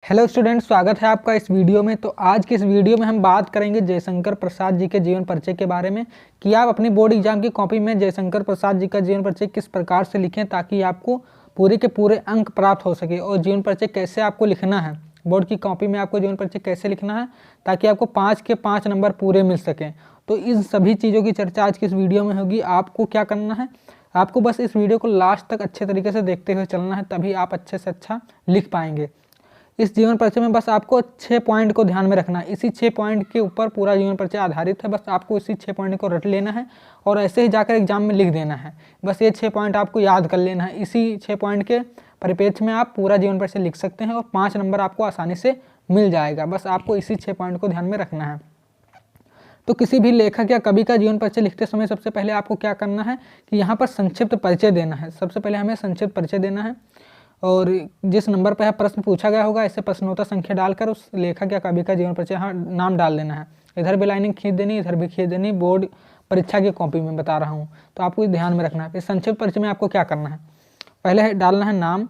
Hello students, स्वागत है आपका इस वीडियो में। तो आज की इस वीडियो में हम बात करेंगे जयशंकर प्रसाद जी के जीवन परिचय के बारे में कि आप अपनी बोर्ड एग्जाम की कॉपी में जयशंकर प्रसाद जी का जीवन परिचय किस प्रकार से लिखें ताकि आपको पूरे के पूरे अंक प्राप्त हो सके, और जीवन परिचय कैसे आपको लिखना है, बोर्ड की कॉपी में आपको जीवन परिचय कैसे लिखना है ताकि आपको 5 के 5 नंबर पूरे मिल सकें। तो इन सभी चीज़ों की चर्चा आज की इस वीडियो में होगी। आपको क्या करना है, आपको बस इस वीडियो को लास्ट तक अच्छे तरीके से देखते हुए चलना है, तभी आप अच्छे से अच्छा लिख पाएंगे। इस जीवन परिचय में बस आपको 6 पॉइंट को ध्यान में रखना है। इसी 6 पॉइंट के ऊपर पूरा जीवन परिचय आधारित है। बस आपको इसी 6 पॉइंट को रट लेना है और ऐसे ही जाकर एग्जाम में लिख देना है। बस ये 6 पॉइंट आपको याद कर लेना है। इसी 6 पॉइंट के परिप्रेक्ष्य में आप पूरा जीवन परिचय लिख सकते हैं और 5 नंबर आपको आसानी से मिल जाएगा। बस आपको इसी 6 पॉइंट को ध्यान में रखना है। तो किसी भी लेखक या कवि का जीवन परिचय लिखते समय सबसे पहले आपको क्या करना है कि यहाँ पर संक्षिप्त परिचय देना है। सबसे पहले हमें संक्षिप्त परिचय देना है और जिस नंबर पर प्रश्न पूछा गया होगा ऐसे प्रश्नोत्तर संख्या डालकर उस लेखक या कवि का जीवन परिचय यहाँ नाम डाल देना है। इधर भी लाइनिंग खींच देनी, इधर भी खींच देनी। बोर्ड परीक्षा की कॉपी में बता रहा हूँ, तो आपको ध्यान में रखना है। फिर संक्षिप्त परिचय में आपको क्या करना है, पहले डालना है नाम,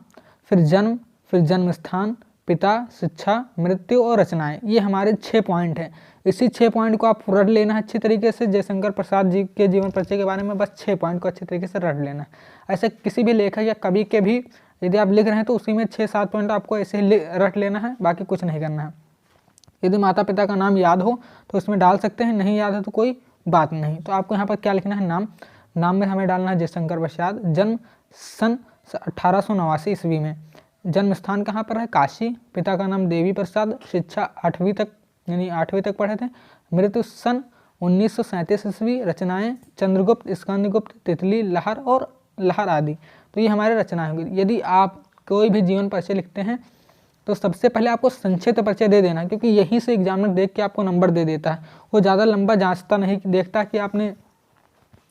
फिर जन्म, फिर जन्म स्थान, पिता, शिक्षा, मृत्यु और रचनाएं। ये हमारे 6 पॉइंट हैं। इसी 6 पॉइंट को आप रट लेना है अच्छी तरीके से। जयशंकर प्रसाद जी के जीवन परिचय के बारे में बस 6 पॉइंट को अच्छी तरीके से रट लेना है। ऐसे किसी भी लेखक या कवि के भी यदि आप लिख रहे हैं तो उसी में 6-7 पॉइंट आपको ऐसे ही रट लेना है, बाकी कुछ नहीं करना है। यदि माता पिता का नाम याद हो तो इसमें डाल सकते हैं, नहीं याद है तो कोई बात नहीं। तो आपको यहाँ पर क्या लिखना है, नाम में हमें डालना है जयशंकर प्रसाद। जन्म सन 1889 ईस्वी में। जन्म स्थान कहाँ पर है, काशी। पिता का नाम देवी प्रसाद। शिक्षा 8वीं तक यानी 8वीं तक पढ़े थे। मृत्यु सन 1937 ईस्वी। रचनाएं चंद्रगुप्त, स्कंदगुप्त, तितली, लहर और लहर आदि। तो ये हमारे रचनाएं होंगी। यदि आप कोई भी जीवन परिचय लिखते हैं तो सबसे पहले आपको संक्षिप्त परिचय दे देना, क्योंकि यहीं से एग्जामिनर देख के आपको नंबर दे देता है। वो ज़्यादा लंबा जांचता नहीं, देखता कि आपने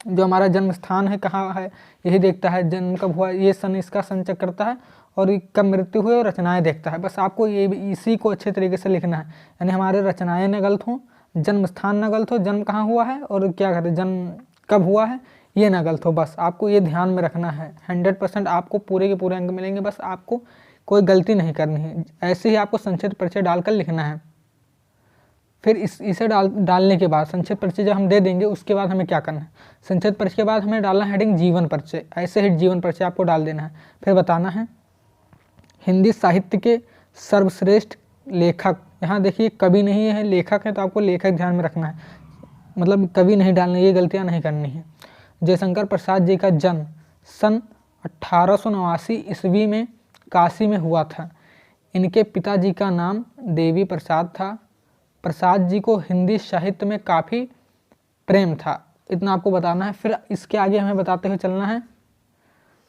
जो हमारा जन्म स्थान है कहाँ है यही देखता है, जन्म कब हुआ ये सन, इसका सन चेक करता है, और कब मृत्यु हुई और रचनाएं देखता है। बस आपको ये इसी को अच्छे तरीके से लिखना है, यानी हमारे रचनाएं न गलत हों, जन्म स्थान न गलत हो, जन्म कहाँ हुआ है और क्या कहते हैं जन्म कब हुआ है ये ना गलत हो। बस आपको ये ध्यान में रखना है। 100% आपको पूरे के पूरे अंक मिलेंगे। बस आपको कोई गलती नहीं करनी है। ऐसे ही आपको संक्षिप्त परिचय डालकर लिखना है। फिर इसे डालने के बाद संक्षिप्त परिचय जब हम दे देंगे उसके बाद हमें क्या करना है, संक्षिप्त परिचय के बाद हमें डालना है हेडिंग जीवन परिचय। ऐसे ही जीवन परिचय आपको डाल देना है। फिर बताना है हिंदी साहित्य के सर्वश्रेष्ठ लेखक। यहाँ देखिए कवि नहीं है, लेखक है, तो आपको लेखक ध्यान में रखना है, मतलब कवि नहीं डालना, ये गलतियाँ नहीं करनी है। जयशंकर प्रसाद जी का जन्म सन 1889 ईस्वी में काशी में हुआ था। इनके पिताजी का नाम देवी प्रसाद था। प्रसाद जी को हिंदी साहित्य में काफ़ी प्रेम था। इतना आपको बताना है। फिर इसके आगे हमें बताते हुए चलना है।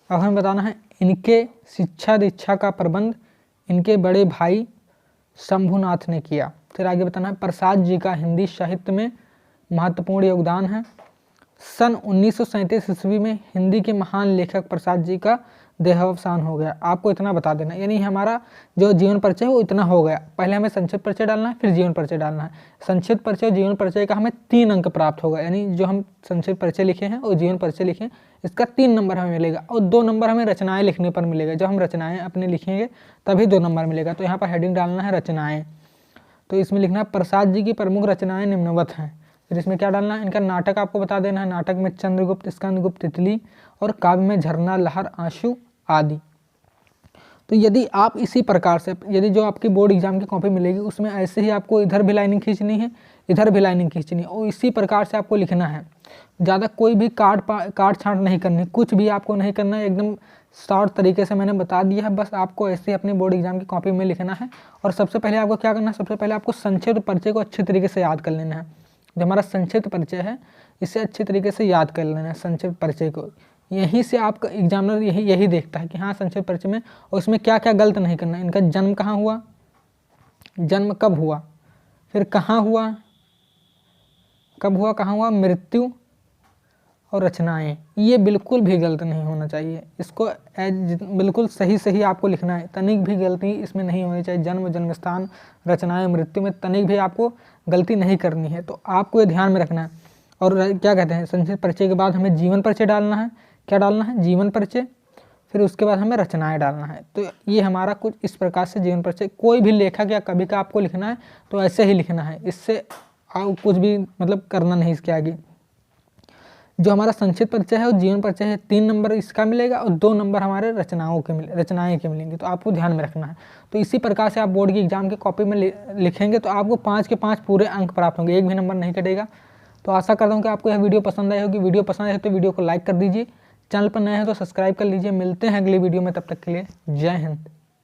अब हमें बताना है इनके शिक्षा दीक्षा का प्रबंध इनके बड़े भाई शंभुनाथ ने किया। फिर आगे बताना है प्रसाद जी का हिंदी साहित्य में महत्वपूर्ण योगदान है। सन 1937 ईस्वी में हिंदी के महान लेखक प्रसाद जी का देहावसान हो गया। आपको इतना बता देना, यानी हमारा जो जीवन परिचय है वो इतना हो गया। पहले हमें संक्षिप्त परिचय डालना है, फिर जीवन परिचय डालना है। संक्षिप्त परिचय और जीवन परिचय का हमें 3 अंक प्राप्त होगा, यानी जो हम संक्षिप्त परिचय लिखे हैं और जीवन परिचय लिखे हैं इसका 3 नंबर हमें मिलेगा, और 2 नंबर हमें रचनाएं लिखने पर मिलेगा। जब हम रचनाएं अपने लिखेंगे तभी 2 नंबर मिलेगा। तो यहाँ पर हेडिंग डालना है रचनाएँ। तो इसमें लिखना है प्रसाद जी की प्रमुख रचनाएँ निम्नवत हैं। फिर इसमें क्या डालना है, इनका नाटक आपको बता देना है। नाटक में चंद्रगुप्त, स्कंदगुप्त, तितली, और काव्य में झरना, लहर, आंसू आदि। तो यदि आप इसी प्रकार से, यदि जो आपकी बोर्ड एग्जाम की कॉपी मिलेगी उसमें ऐसे ही आपको इधर भी लाइनिंग खींचनी है, इधर भी लाइनिंग खींचनी है, और इसी प्रकार से आपको लिखना है। ज़्यादा कोई भी काट छांट नहीं करनी, कुछ भी आपको नहीं करना है। एकदम शॉर्ट तरीके से मैंने बता दिया है। बस आपको ऐसे ही अपनी बोर्ड एग्जाम की कॉपी में लिखना है। और सबसे पहले आपको क्या करना है, सबसे पहले आपको संक्षिप्त परिचय को अच्छे तरीके से याद कर लेना है। जो हमारा संक्षिप्त परिचय है इसे अच्छी तरीके से याद कर लेना है। संक्षिप्त परिचय को यहीं से आपका एग्जामिनर यही देखता है कि हाँ संक्षिप्त परिचय में, और इसमें क्या क्या गलत नहीं करना है। इनका जन्म कहाँ हुआ, जन्म कब हुआ, फिर कहाँ हुआ, कब हुआ, कहाँ हुआ, मृत्यु और रचनाएं, ये बिल्कुल भी गलत नहीं होना चाहिए। इसको बिल्कुल सही आपको लिखना है। तनिक भी गलती इसमें नहीं होनी चाहिए। जन्म, जन्म स्थान, रचनाएं, मृत्यु में तनिक भी आपको गलती नहीं करनी है। तो आपको ये ध्यान में रखना है। और क्या कहते हैं, संक्षिप्त परिचय के बाद हमें जीवन परिचय डालना है। क्या डालना है, जीवन परिचय। फिर उसके बाद हमें रचनाएं डालना है। तो ये हमारा कुछ इस प्रकार से जीवन परिचय, कोई भी लेखक या कवि का आपको लिखना है तो ऐसे ही लिखना है, इससे कुछ भी मतलब करना नहीं इसके आगे। जो हमारा संक्षिप्त परिचय है वो जीवन परिचय है, 3 नंबर इसका मिलेगा और 2 नंबर हमारे रचनाएं के मिलेंगे, तो आपको ध्यान में रखना है। तो इसी प्रकार से आप बोर्ड की एग्जाम की कॉपी में लिखेंगे तो आपको 5 के 5 पूरे अंक प्राप्त होंगे, एक भी नंबर नहीं कटेगा। तो आशा करता हूँ कि आपको यह वीडियो पसंद आई होगी। वीडियो पसंद आए तो वीडियो को लाइक कर दीजिए, चैनल पर नए हैं तो सब्सक्राइब कर लीजिए। मिलते हैं अगली वीडियो में, तब तक के लिए जय हिंद।